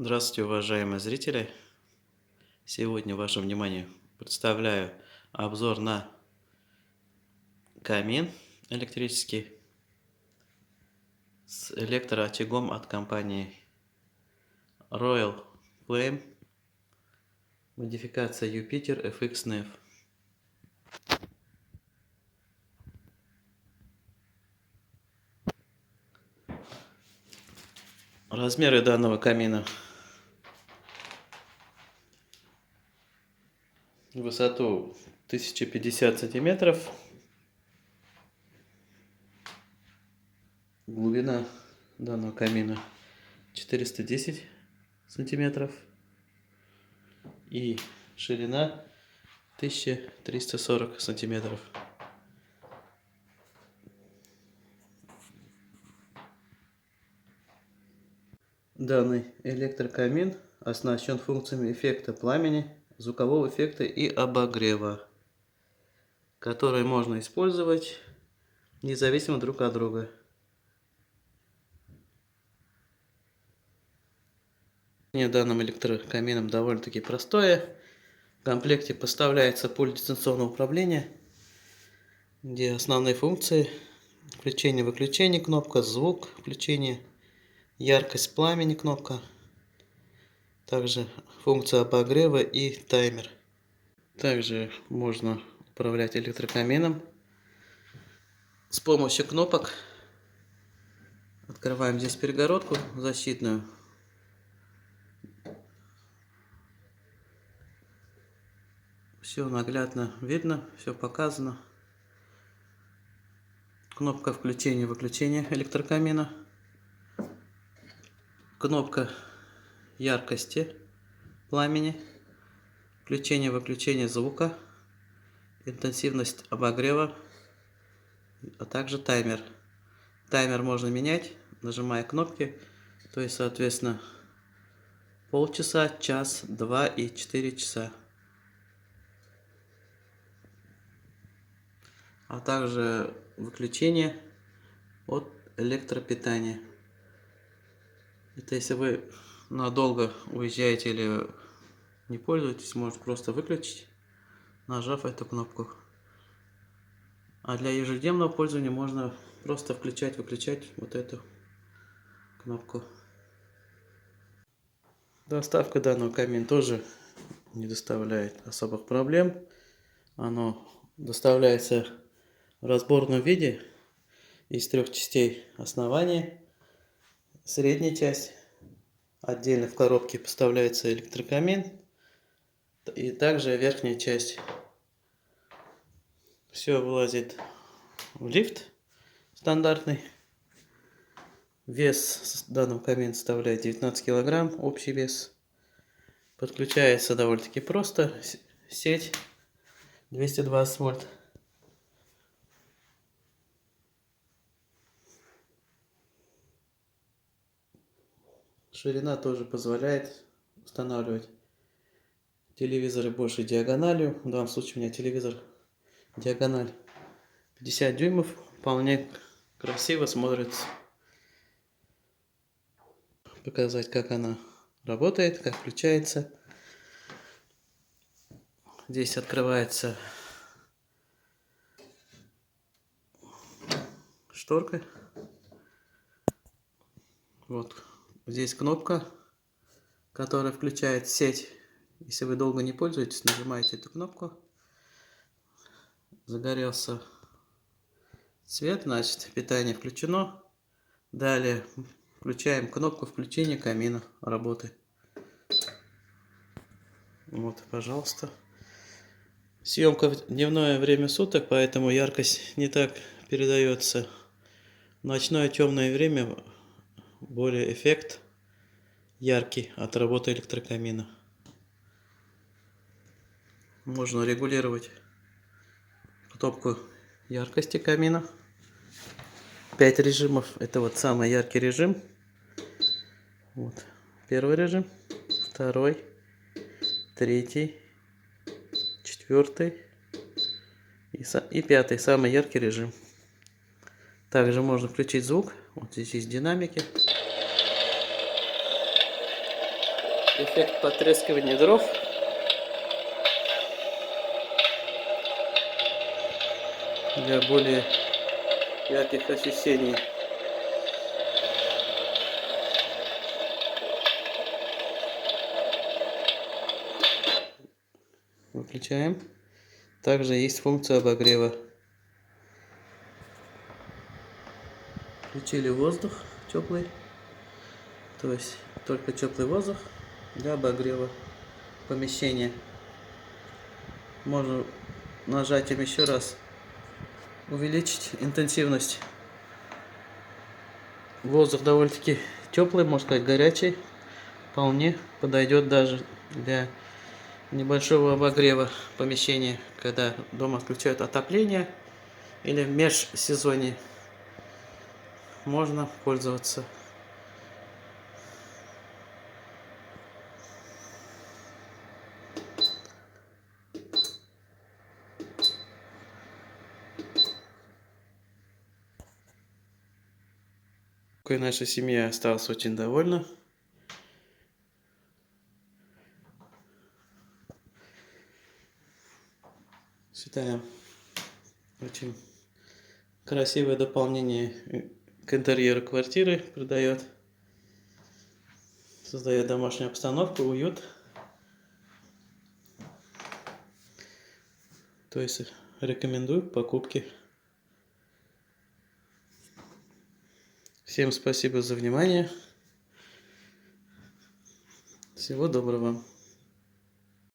Здравствуйте, уважаемые зрители! Сегодня вашему вниманию представляю обзор на камин электрический с электроочагом от компании Royal Flame, модификация Jupiter FX NEF. Размеры данного камина: высоту 1050 сантиметров, глубина данного камина 410 сантиметров и ширина 1340 сантиметров. Данный электрокамин оснащен функциями эффекта пламени, звукового эффекта и обогрева, которые можно использовать независимо друг от друга. Данным электрокамином довольно-таки простое. В комплекте поставляется пульт дистанционного управления, где основные функции: включение-выключение кнопка, звук включения, яркость пламени кнопка, также функция обогрева и таймер. Также можно управлять электрокамином с помощью кнопок. Открываем здесь перегородку защитную. Все наглядно видно, все показано. Кнопка включения-выключения электрокамина. Кнопка яркости пламени. Включение-выключение звука. Интенсивность обогрева. А также таймер. Таймер можно менять, нажимая кнопки. То есть, соответственно, полчаса, час, 2 и 4 часа. А также выключение от электропитания. Это если вы надолго уезжаете или не пользуетесь, можно просто выключить, нажав эту кнопку. А для ежедневного пользования можно просто включать-выключать вот эту кнопку. Доставка данного камина тоже не доставляет особых проблем. Оно доставляется в разборном виде из 3 частей: основание, средняя часть, отдельно в коробке поставляется электрокамин, и также верхняя часть. Все вылазит в лифт стандартный. Вес данного камина составляет 19 килограмм, общий вес. Подключается довольно-таки просто. Сеть 220 вольт. Ширина тоже позволяет устанавливать телевизоры большей диагональю. В данном случае у меня телевизор диагональ 50 дюймов. Вполне красиво смотрится. Показать, как она работает, как включается. Здесь открывается шторка. Вот здесь кнопка, которая включает сеть. Если вы долго не пользуетесь, нажимаете эту кнопку. Загорелся свет, значит питание включено. Далее включаем кнопку включения камина, работы. Вот, пожалуйста. Съемка в дневное время суток, поэтому яркость не так передается. В ночное темное время более эффект яркий от работы электрокамина. Можно регулировать кнопку яркости камина. 5 режимов. Это вот самый яркий режим. Вот. Первый режим, второй, третий, четвертый и пятый, самый яркий режим. Также можно включить звук. Вот здесь есть динамики. эффект потрескивания дров. Для более ярких ощущений. Выключаем. Также есть функция обогрева. Включили воздух теплый, то есть только теплый воздух для обогрева помещения. Можно нажатием еще раз увеличить интенсивность. Воздух довольно-таки теплый, можно сказать горячий, вполне подойдет даже для небольшого обогрева помещения, когда дома отключают отопление или в межсезонье. Можно пользоваться. Наша семья осталась очень довольна. Считаем, очень красивое дополнение к интерьеру квартиры придает. Создает домашнюю обстановку, уют. То есть рекомендую к покупке. Всем спасибо за внимание. Всего доброго.